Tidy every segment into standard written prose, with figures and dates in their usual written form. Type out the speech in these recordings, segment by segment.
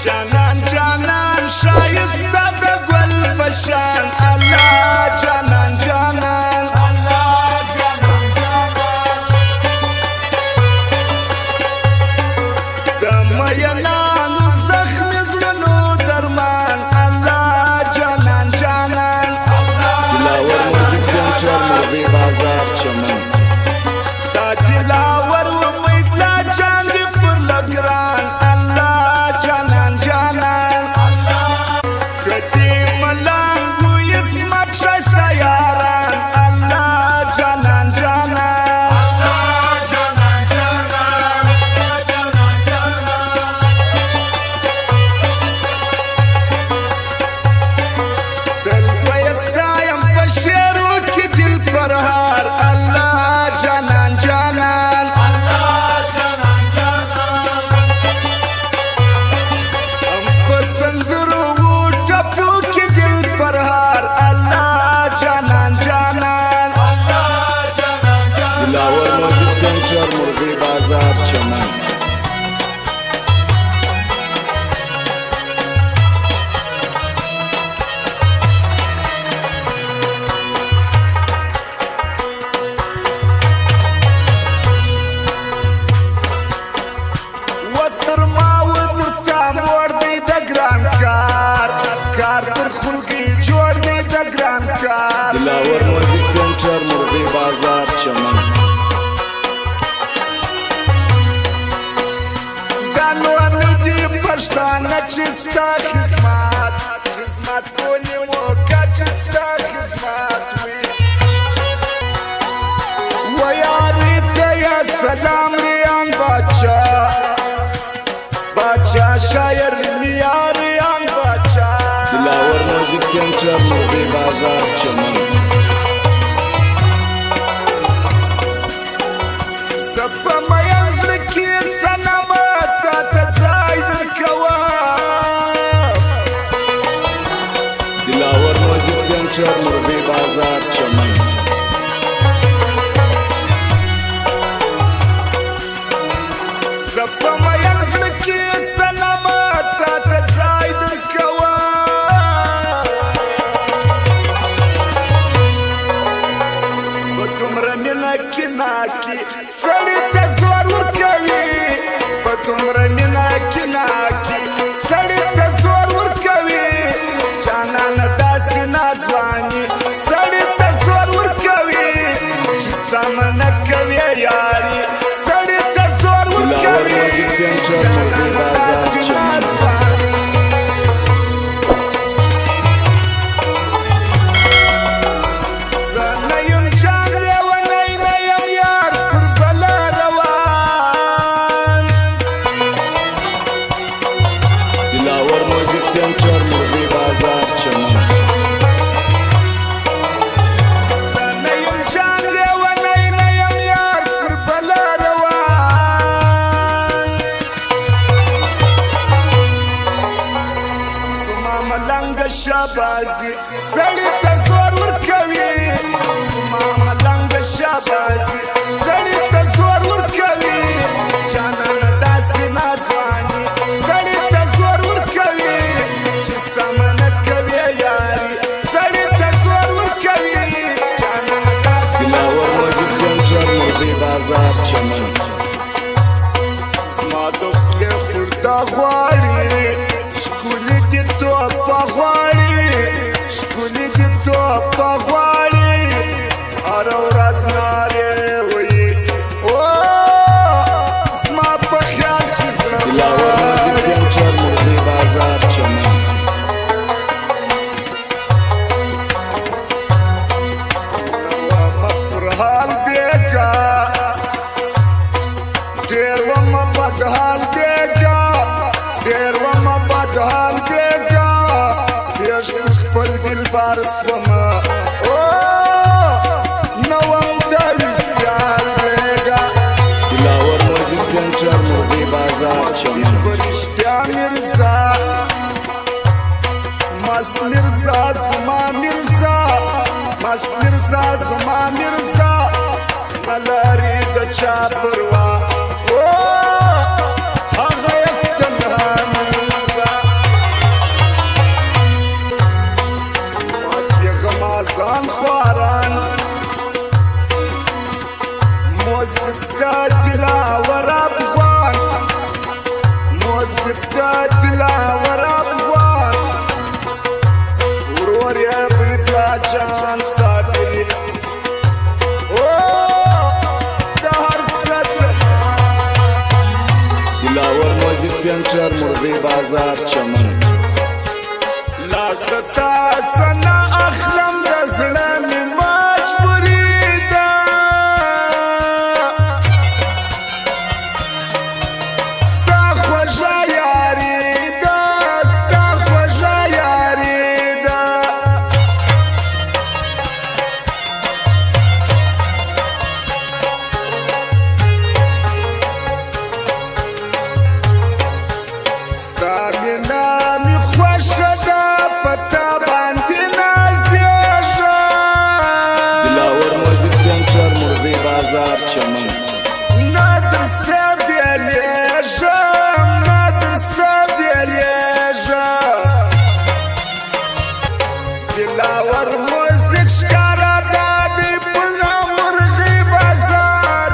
جانان جانان شایسته د ګل بشان الله جانان جانان الله جانان جانان د مینان زخم زړونو درمان الله جانان جانان دلاور موزیک سنټر مرغی بازار چمن دا دلاور امید لا جان دی پر لګران الله جانان جانان کدی ملنګ اسمت شایسته یاران الله جانان جانان الله جانان جانان جانان جانان دل ویستایم په شعرو کې دل پرهار الله جانان جانان الله جانان جانان هم په سندرو ټپو کې دل پرهار الله جانان جانان الله جانان جانان دلاور موزیک سنټر مرغی بازار چمن وستر ما ودتا مور دی د ګران کار کار پر خلقی جوړ دی د ګران کار دلاور موزیک سنټر مرغی بازار چمن دانو ندی پښتانه چې ستا خدمت خدمت کولی موکه چې ستا خدمت وي و یاري ته یا سلام ریان باچا باچا شاعر میاریان باچا دلاور موزیک سنټر مرغی بازار چمن صفه مین زړه کې صنمه تا ته ځای درکوم دلاور موزیک سنټر مرغی بازار چمن صفه مین زړه کې صنمه تا ته ځای درکوم په دومره مینه کې ناکي سړي ته زور ورکوي په دومره مینه کې ناکي سړي ته زور ورکوي جانانه داسې ناځواني سړي ته زور ورکوي چې سم نه کوي یاري سړي ته زور دلاور ورکوي موزیک سنټر مرغی بازار چمن دلاور موزیک سنټر مرغی بازار چمن شابازي سړی ته زور ورکوي زما ملنګ شابازي سړی ته زور ورکوي جانانه داسې ناځواني سړی ته زور ورکوي چې سم نه کوي یاري سړی ته زور ورکوي جانانه داسې دلاور موزیک سنټر مرغی بازار چمن زما د خولې خورده غواړي ښکلي دي توپه غواړي ښکلي دي توپه غواړي هره ورځ نارې وایي او زما په خیال چې زړه دلاور موزیک سنټر مرغی بازار چمن ومه پر حال بېګا ډېر ومه بد حال بېګا ډېر ومه بد حال بېګا عشق خپل دلبر سومه او نه وم د وصال بېګا دلاور موزیک سنټر مرغی بازار چمن رښتیا میرزا مست میرزا زما میرزا مست میرزا زما میرزا نلري د چا پروا او هغه تنها میرزا دلاور موزیک سنټر مرغی بازار چمن لاس د تاسو نه اخلم د زړه مې مجبوري ده ستا خوږه یاري ده ستا خوږه یاري ده ستا مینه مې خوښه ده پتا باندې نازېږم دلاور موزیک سنټر مرغی بازار چمن نه درسه بېلېږم نه درسه بېلېږم دلاور موزیک ښکاره ده دی په مرغی بازار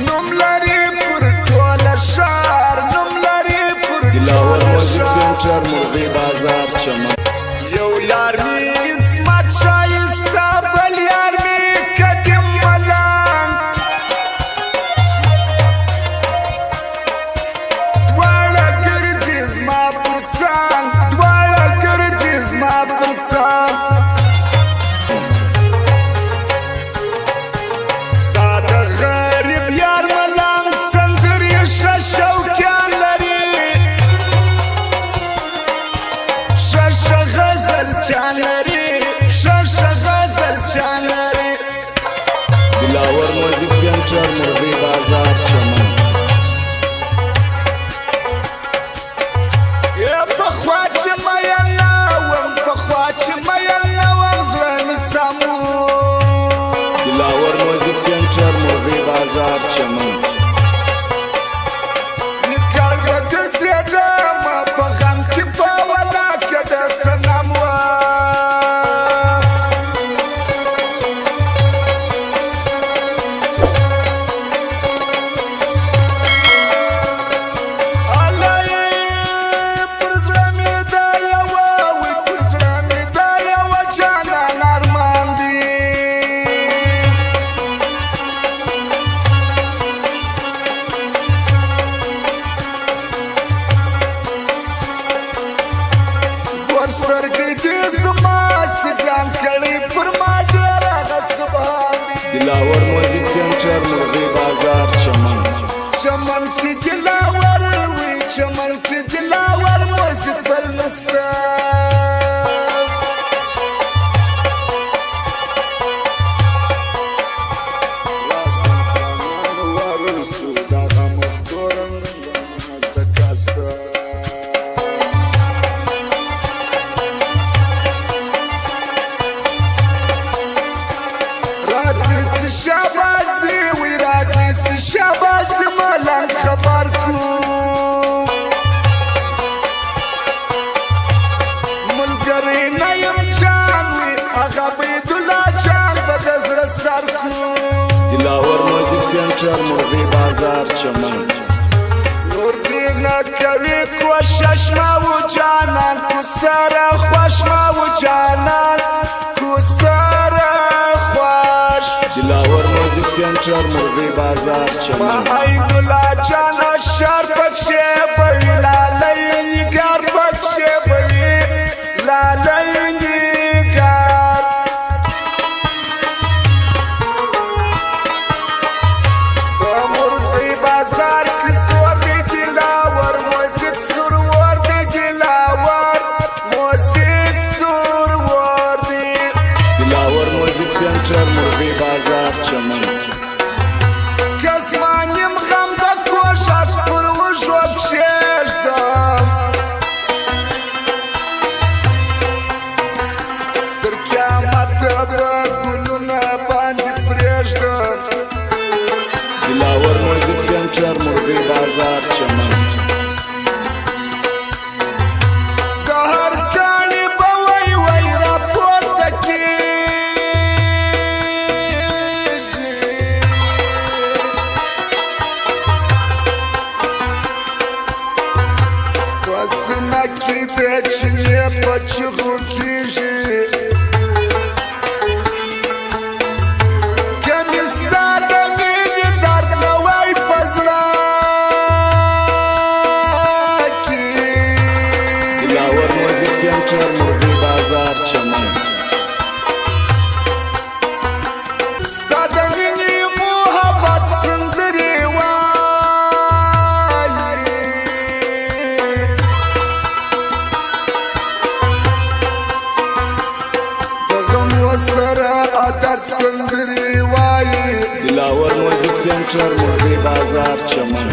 نوم لري پر ټوله ښار نوم لري پر دلاور ټوله موزیک ښار سنټر مرغی بازار چمن یو یار می عصمت شایسته بل یار می قدیم ملنګ دواړه ګرځي زما پر څنګ دواړه ګرځي زما پر څنګ ستا د غریب یار ملنګ سندرې ښه شوقیان لري ښه غزل چان لري ښه غزل چان لري دلاور موزیک سنټر مرغی بازار چمن پخوا چې میینه وم پخوا چې میینه وم زړه مې سم و دلاور موزیک سنټر مرغی بازار چمن نکال به ګرځېدم په غم کې په ولا کې د صنم وم الله پر زړه مې دا یوه وي پر زړه مې دا یوه جانان ارمان دی ورسترګې دې زما سګران کړي پر ما ډېر هغه سبحان دی دلاور موزیک سنټر مرغی بازار چمن چمن کې دلاور وي چمن کې دلاور موزیک بل نسته راځي چې شاباسي وي راځي چې شاباسي ملنګ خبر کړو ملګری نه یم جان وي هغه عبیدالله جان به د زړه سر کړو دلاور موزیک سنټر مرغی بازار چمن نور دې نه کوي کوشش ما و جانان کو سره خوش ما و جانان کو سره خوش دلاور موزیک سنټر مرغی بازار چمن عبیدالله جان شر پکښې بوي لالی نګار پکښې بوي لالی نګار په مرغی بازار کې زور دی دلاور موزیک سرور دی دلاور موزیک سرور دی دلاور موزیک سنټر مرغی بازار چمن کسمانیم غم د کوشش پر وژو کښېږدم تر قیامته به ګلونه باندې پرېږدم دلاور موزیک سنټر مرغی بازار چمن د هر کاڼي به وی وی راپورته کېږي په سینه کې د چینې په چغو کېږي که مې ستا د مینې درد نه وای سنټر مرغی بازار چمن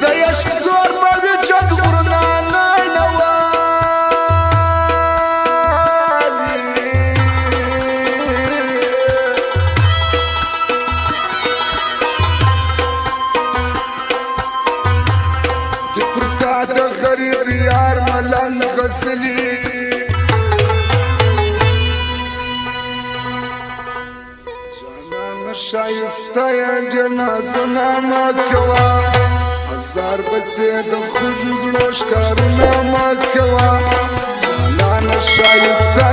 د عشق زور به وي چت غرونه نړوالي د پر تا د غریب یار ملنګ غسلي شایسته جنازونه مه کوه هزار بسې د ښځو زړو ښکارونه مه کوه جانانه شایسته